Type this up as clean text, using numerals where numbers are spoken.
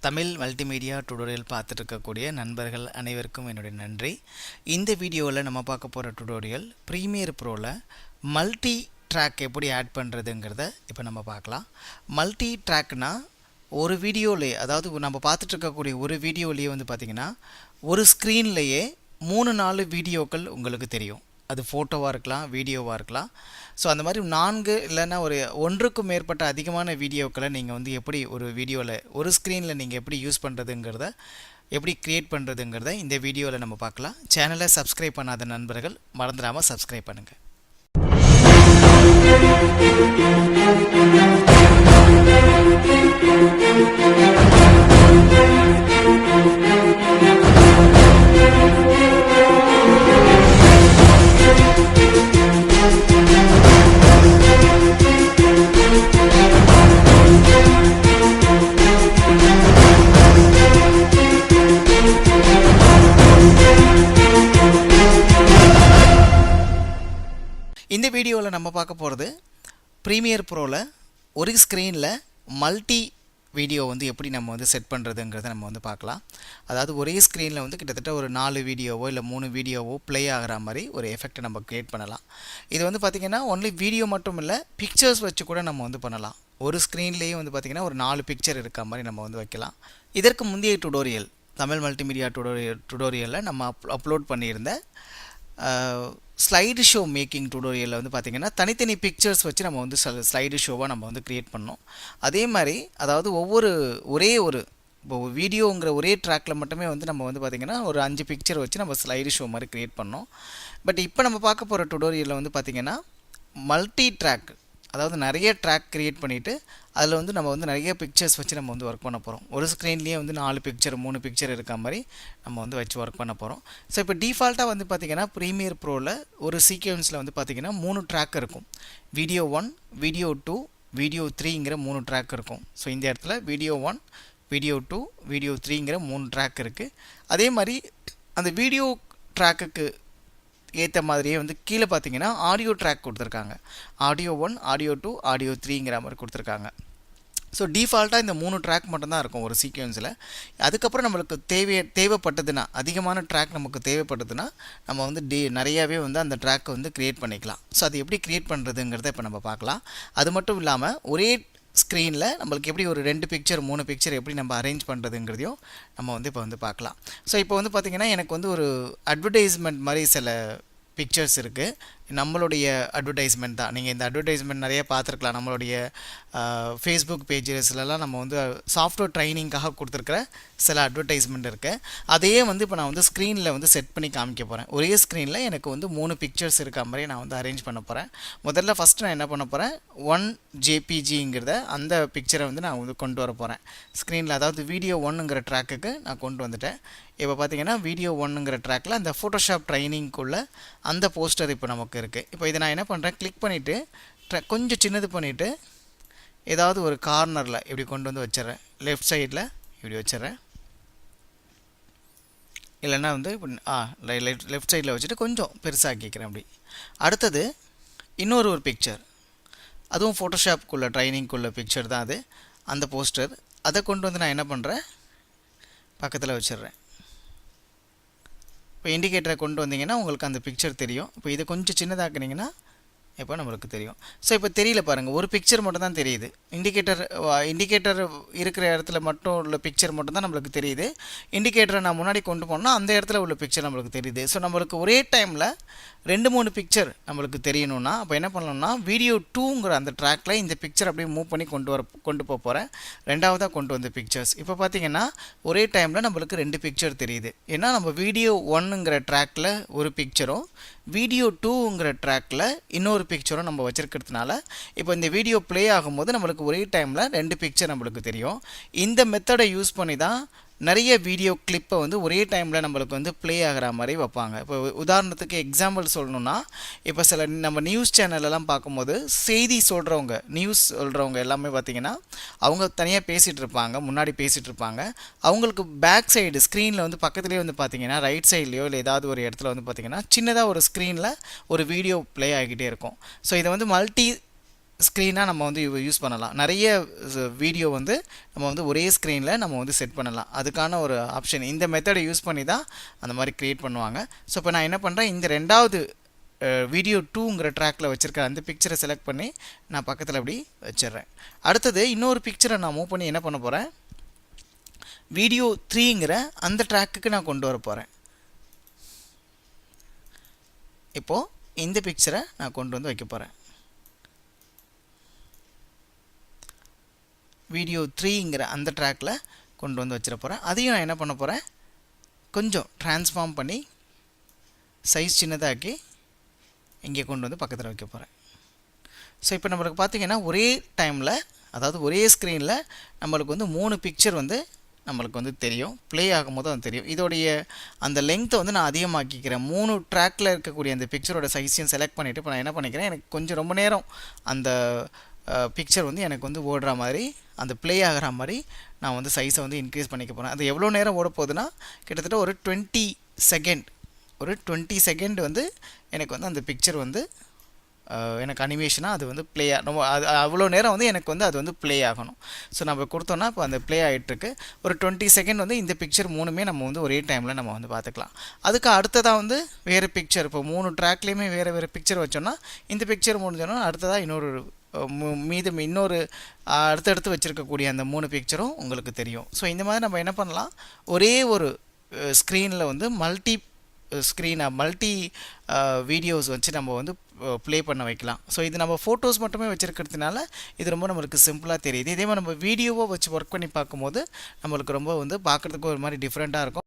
Tamil multimedia tutorial பார்த்துட்டு இருக்கக்கூடிய நண்பர்கள் அனைவருக்கும் என்னுடைய நன்றி. இந்த வீடியோவில் நம்ம பார்க்க போகிற டுடோரியல் ப்ரீமியர் ப்ரோவில் மல்டி ட்ராக் எப்படி ஆட் பண்ணுறதுங்கிறத இப்போ நம்ம பார்க்கலாம். மல்டி ட்ராக்னா ஒரு வீடியோலேயே, அதாவது நம்ம பார்த்துட்டு இருக்கக்கூடிய ஒரு வீடியோலேயே வந்து பார்த்திங்கன்னா ஒரு ஸ்க்ரீன்லேயே 3-4 வீடியோக்கள் உங்களுக்கு தெரியும். அது ஃபோட்டோவாக இருக்கலாம், வீடியோவாக இருக்கலாம். ஸோ அந்த மாதிரி 4 இல்லைன்னா ஒன்றுக்கும் மேற்பட்ட அதிகமான வீடியோக்களை நீங்கள் வந்து எப்படி ஒரு வீடியோவில் ஒரு ஸ்க்ரீனில் நீங்கள் எப்படி யூஸ் பண்ணுறதுங்கிறத, எப்படி க்ரியேட் பண்ணுறதுங்கிறத இந்த வீடியோவில் நம்ம பார்க்கலாம். சேனலை சப்ஸ்கிரைப் பண்ணாத நண்பர்கள் மறந்துடாமல் சப்ஸ்கிரைப் பண்ணுங்கள். இந்த வீடியோவில் நம்ம பார்க்க போகிறது ப்ரீமியர் ப்ரோவில் ஒரு ஸ்க்ரீனில் மல்டி வீடியோ வந்து எப்படி நம்ம வந்து செட் பண்ணுறதுங்கிறத நம்ம வந்து பார்க்கலாம். அதாவது ஒரே ஸ்க்ரீனில் வந்து கிட்டத்தட்ட ஒரு 4 வீடியோவோ இல்லை 3 வீடியோவோ ப்ளே ஆகிற மாதிரி ஒரு எஃபெக்டை நம்ம க்ரியேட் பண்ணலாம். இது வந்து பார்த்திங்கன்னா ஒன்லி வீடியோ மட்டும் இல்லை, பிக்சர்ஸ் வச்சு கூட நம்ம வந்து பண்ணலாம். ஒரு ஸ்க்ரீன்லேயே வந்து பார்த்திங்கன்னா ஒரு 4 பிக்சர் இருக்க மாதிரி நம்ம வந்து வைக்கலாம். இதற்கு முந்தைய டுடோரியல் தமிழ் மல்டிமீடியா டுடோரியலில் நம்ம அப்லோட் பண்ணியிருந்த ஸ்லைடு ஷோ மேக்கிங் டுடோரியலில் வந்து பார்த்திங்கன்னா தனித்தனி பிக்சர்ஸ் வச்சு நம்ம வந்து ஸ்லைடு ஷோவாக நம்ம வந்து க்ரியேட் பண்ணோம். அதே மாதிரி அதாவது ஒரே ஒரு இப்போ வீடியோங்கிற ஒரே ட்ராக்கில் மட்டுமே வந்து நம்ம வந்து பார்த்திங்கன்னா ஒரு 5 பிக்சர் வச்சு நம்ம ஸ்லைடு ஷோ மாதிரி க்ரியேட் பண்ணோம். பட் இப்போ நம்ம பார்க்க போகிற டுடோரியலில் வந்து பார்த்திங்கன்னா மல்டி ட்ராக், அதாவது நிறைய ட்ராக் க்ரியேட் பண்ணிவிட்டு அதில் வந்து நம்ம வந்து நிறைய பிக்சர்ஸ் வச்சு நம்ம வந்து ஒர்க் பண்ண போகிறோம். ஒரு ஸ்க்ரீன்லேயே வந்து 4 பிக்சர் 3 பிக்சர் இருக்க மாதிரி நம்ம வந்து வச்சு ஒர்க் பண்ண போகிறோம். ஸோ இப்போ டிஃபால்ட்டாக வந்து பார்த்திங்கன்னா ப்ரீமியர் ப்ரோவில் ஒரு சீக்வன்ஸில் வந்து பார்த்திங்கன்னா 3 ட்ராக் இருக்கும். வீடியோ 1, வீடியோ 2, வீடியோ 3ங்கிற 3 ட்ராக் இருக்கும். ஸோ இந்த இடத்துல வீடியோ 1, வீடியோ 2, வீடியோ 3ங்கிற 3 ட்ராக் இருக்குது. அதே மாதிரி அந்த வீடியோ ட்ராக்குக்கு ஏற்ற மாதிரியே வந்து கீழே பார்த்தீங்கன்னா ஆடியோ ட்ராக் கொடுத்துருக்காங்க. ஆடியோ 1, ஆடியோ 2, ஆடியோ 3ங்கிற மாதிரி கொடுத்துருக்காங்க. ஸோ டிஃபால்ட்டாக இந்த 3 ட்ராக் மட்டும்தான் இருக்கும் ஒரு சீக்வன்ஸில். அதுக்கப்புறம் நம்மளுக்கு தேவைப்பட்டதுன்னா, அதிகமான ட்ராக் நமக்கு தேவைப்பட்டதுன்னா நம்ம வந்து நிறையாவே வந்து அந்த ட்ராக்கை வந்து க்ரியேட் பண்ணிக்கலாம். ஸோ அது எப்படி க்ரியேட் பண்ணுறதுங்கிறத இப்போ நம்ம பார்க்கலாம். அது மட்டும் இல்லாமல் ஒரே ஸ்க்ரீனில் நம்மளுக்கு எப்படி ஒரு 2 பிக்சர் 3 பிக்சர் எப்படி நம்ம அரேஞ்ச் பண்ணுறதுங்கிறதையும் நம்ம வந்து இப்போ வந்து பார்க்கலாம். ஸோ இப்போ வந்து பார்த்திங்கன்னா எனக்கு வந்து ஒரு அட்வர்டைஸ்மெண்ட் மாதிரி சில பிக்சர்ஸ் இருக்குது. நம்மளுடைய அட்வர்டைஸ்மெண்ட் தான். நீங்கள் இந்த அட்வர்டைஸ்மெண்ட் நிறைய பார்த்துருக்கலாம். நம்மளுடைய ஃபேஸ்புக் பேஜஸ்லலாம் நம்ம வந்து சாஃப்ட்வேர் ட்ரைனிங்காக கொடுத்துருக்குற சில அட்வர்டைஸ்மெண்ட் இருக்குது. அதையே வந்து இப்போ நான் வந்து ஸ்க்ரீனில் வந்து செட் பண்ணி காமிக்க போகிறேன். ஒரே ஸ்க்ரீனில் எனக்கு வந்து 3 பிக்சர்ஸ் இருக்க மாதிரி நான் வந்து அரேஞ்ச் பண்ண போகிறேன். முதல்ல ஃபஸ்ட்டு நான் என்ன பண்ண போகிறேன், 1 JPGங்கிறத அந்த பிக்சரை வந்து நான் வந்து கொண்டு வர போகிறேன் ஸ்க்ரீனில். அதாவது வீடியோ 1ங்கிற ட்ராக்குக்கு நான் கொண்டு வந்துட்டேன். இப்போ பார்த்திங்கன்னா வீடியோ 1ங்கிற ட்ராக்கில் அந்த ஃபோட்டோஷாப் ட்ரைனிங்குள்ளே அந்த போஸ்டர் இப்போ நமக்கு இருக்குது. இப்போ இதை நான் என்ன பண்ணுறேன், கிளிக் பண்ணிவிட்டு கொஞ்சம் சின்னது பண்ணிவிட்டு ஏதாவது ஒரு கார்னரில் இப்படி கொண்டு வந்து வச்சிட்றேன். லெஃப்ட் சைடில் இப்படி வச்சிட்றேன். இல்லைன்னா வந்து இப்போ லெஃப்ட் சைடில் வச்சுட்டு கொஞ்சம் பெருசாக்கிக்கிறேன் அப்படி. அடுத்தது இன்னொரு பிக்சர், அதுவும் ஃபோட்டோஷாப்புக்குள்ளே ட்ரைனிங்குள்ளே பிக்சர் தான் அது, அந்த போஸ்டர். அதை கொண்டு வந்து நான் என்ன பண்ணுறேன், பக்கத்தில் வச்சிடுறேன். இப்போ இண்டிகேட்டரை கொண்டு வந்தீங்கன்னா உங்களுக்கு அந்த பிக்சர் தெரியும். இப்போ இதை கொஞ்சம் சின்னதாக்குனீங்கன்னா இப்போ நம்மளுக்கு தெரியும். ஸோ இப்போ தெரியல பாருங்கள், ஒரு பிக்சர் மட்டும் தான் தெரியுது. இண்டிகேட்டர் இருக்கிற இடத்துல மட்டும் உள்ள பிக்சர் மட்டும் தான் நம்மளுக்கு தெரியுது. இண்டிகேட்டரை நான் முன்னாடி கொண்டு போனால் அந்த இடத்துல உள்ள பிக்சர் நம்மளுக்கு தெரியுது. ஸோ நம்மளுக்கு ஒரே டைமில் 2-3 பிக்சர் நம்மளுக்கு தெரியணும்னா அப்போ என்ன பண்ணணும்னா, வீடியோ 2ங்கிற அந்த ட்ராக்கில் இந்த பிக்சர் அப்படியே மூவ் பண்ணி கொண்டு போக போகிறேன். ரெண்டாவதாக கொண்டு வந்த பிக்சர்ஸ் இப்போ பார்த்திங்கன்னா ஒரே டைமில் நம்மளுக்கு 2 பிக்சர் தெரியுது. ஏன்னா நம்ம வீடியோ 1ங்கிற ட்ராக்கில் ஒரு பிக்சரும் வீடியோ 2ங்கிற ட்ராக்கில் இன்னொரு பிக்சரும் நம்ம வச்சுருக்கிறதுனால இப்போ இந்த வீடியோ ப்ளே ஆகும்போது நம்மளுக்கு ஒரே டைமில் 2 பிக்சர் நம்மளுக்கு தெரியும். இந்த மெத்தடை யூஸ் பண்ணி தான் நிறைய வீடியோ கிளிப்பை வந்து ஒரே டைமில் நம்மளுக்கு வந்து ப்ளே ஆகிற மாதிரி வைப்பாங்க. இப்போ உதாரணத்துக்கு எக்ஸாம்பிள் சொல்லணுன்னா, இப்போ சில நம்ம நியூஸ் சேனலெல்லாம் பார்க்கும்போது செய்தி சொல்கிறவங்க, நியூஸ் சொல்கிறவங்க எல்லாமே பார்த்திங்கன்னா அவங்க தனியாக பேசிகிட்டு இருப்பாங்க, முன்னாடி பேசிகிட்டு இருப்பாங்க. அவங்களுக்கு பேக் சைடு ஸ்க்ரீனில் வந்து பக்கத்துலேயே வந்து பார்த்திங்கன்னா ரைட் சைட்லேயோ இல்லை ஏதாவது ஒரு இடத்துல வந்து பார்த்திங்கன்னா சின்னதாக ஒரு ஸ்க்ரீனில் ஒரு வீடியோ ப்ளே ஆகிக்கிட்டே இருக்கும். ஸோ இதை வந்து மல்டி ஸ்க்ரீனாக நம்ம வந்து யூஸ் பண்ணலாம். நிறைய வீடியோ வந்து நம்ம வந்து ஒரே ஸ்க்ரீனில் நம்ம வந்து செட் பண்ணலாம். அதுக்கான ஒரு ஆப்ஷன் இந்த மெத்தடை யூஸ் பண்ணி தான் அந்த மாதிரி க்ரியேட் பண்ணுவாங்க. ஸோ இப்போ நான் என்ன பண்ணுறேன், இந்த ரெண்டாவது வீடியோ 2ங்கிற ட்ராக்கில் வச்சுருக்க அந்த பிக்சரை செலக்ட் பண்ணி நான் பக்கத்தில் அப்படி வச்சிடுறேன். அடுத்தது இன்னொரு பிக்சரை நான் மூவ் பண்ணி என்ன பண்ண போகிறேன், வீடியோ 3ங்கிற அந்த ட்ராக்குக்கு நான் கொண்டு வர போகிறேன். இப்போது இந்த பிக்சரை நான் கொண்டு வந்து வைக்க போகிறேன். வீடியோ 3ங்கிற அந்த ட்ராக்கில் கொண்டு வந்து வச்சிட போகிறேன். அதையும் நான் என்ன பண்ண போகிறேன், கொஞ்சம் ட்ரான்ஸ்ஃபார்ம் பண்ணி சைஸ் சின்னதாக்கி இங்கே கொண்டு வந்து பக்கத்தில் வைக்க போகிறேன். ஸோ இப்போ நம்மளுக்கு பார்த்திங்கன்னா ஒரே டைமில், அதாவது ஒரே ஸ்க்ரீனில் நம்மளுக்கு வந்து 3 பிக்சர் வந்து நம்மளுக்கு வந்து தெரியும், ப்ளே ஆகும்போது அது தெரியும். இதோடைய அந்த லெங்க்த்தை வந்து நான் அதிகமாக்கிக்கிறேன். 3 ட்ராக்கில் இருக்கக்கூடிய அந்த பிக்சரோட சைஸையும் செலக்ட் பண்ணிவிட்டு இப்போ நான் என்ன பண்ணிக்கிறேன், எனக்கு கொஞ்சம் ரொம்ப நேரம் அந்த பிக்சர் வந்து எனக்கு வந்து ஓடுற மாதிரி, அந்த ப்ளே ஆகிற மாதிரி நான் வந்து சைஸை வந்து இன்க்ரீஸ் பண்ணிக்க போகிறேன். அது எவ்வளோ நேரம் ஓட போகுதுன்னா கிட்டத்தட்ட ஒரு 20 செகண்ட், ஒரு 20 செகண்ட் வந்து எனக்கு வந்து அந்த பிக்சர் வந்து எனக்கு அனிமேஷனாக அது வந்து ப்ளே நம்ம அது அவ்வளோ நேரம் வந்து எனக்கு வந்து அது வந்து ப்ளே ஆகணும். ஸோ நம்ம கொடுத்தோன்னா இப்போ அந்த ப்ளே ஆகிட்டுருக்கு. ஒரு 20 செகண்ட் வந்து இந்த பிக்சர் 3மே நம்ம வந்து ஒரே டைமில் நம்ம வந்து பார்த்துக்கலாம். அதுக்கு அடுத்ததாக வந்து வேறு பிக்சர், இப்போ 3 ட்ராக்லேயுமே வேறு பிக்சர் வச்சோன்னா இந்த பிக்சர் முடிஞ்சோன்னா அடுத்ததாக இன்னொரு இன்னொரு அடுத்தடுத்து வச்சுருக்கக்கூடிய அந்த 3 பிக்சரும் உங்களுக்கு தெரியும். ஸோ இந்த மாதிரி நம்ம என்ன பண்ணலாம், ஒரே ஒரு ஸ்க்ரீனில் வந்து மல்டி வீடியோஸ் வச்சு நம்ம வந்து ப்ளே பண்ண வைக்கலாம். ஸோ இது நம்ம ஃபோட்டோஸ் மட்டுமே வச்சுருக்கிறதுனால இது ரொம்ப நம்மளுக்கு சிம்பிளாக தெரியுது. இதே மாதிரி நம்ம வீடியோவை வச்சு ஒர்க் பண்ணி பார்க்கும்போது நம்மளுக்கு ரொம்ப வந்து பார்க்குறதுக்கு ஒரு மாதிரி டிஃப்ரெண்ட்டாக இருக்கும்.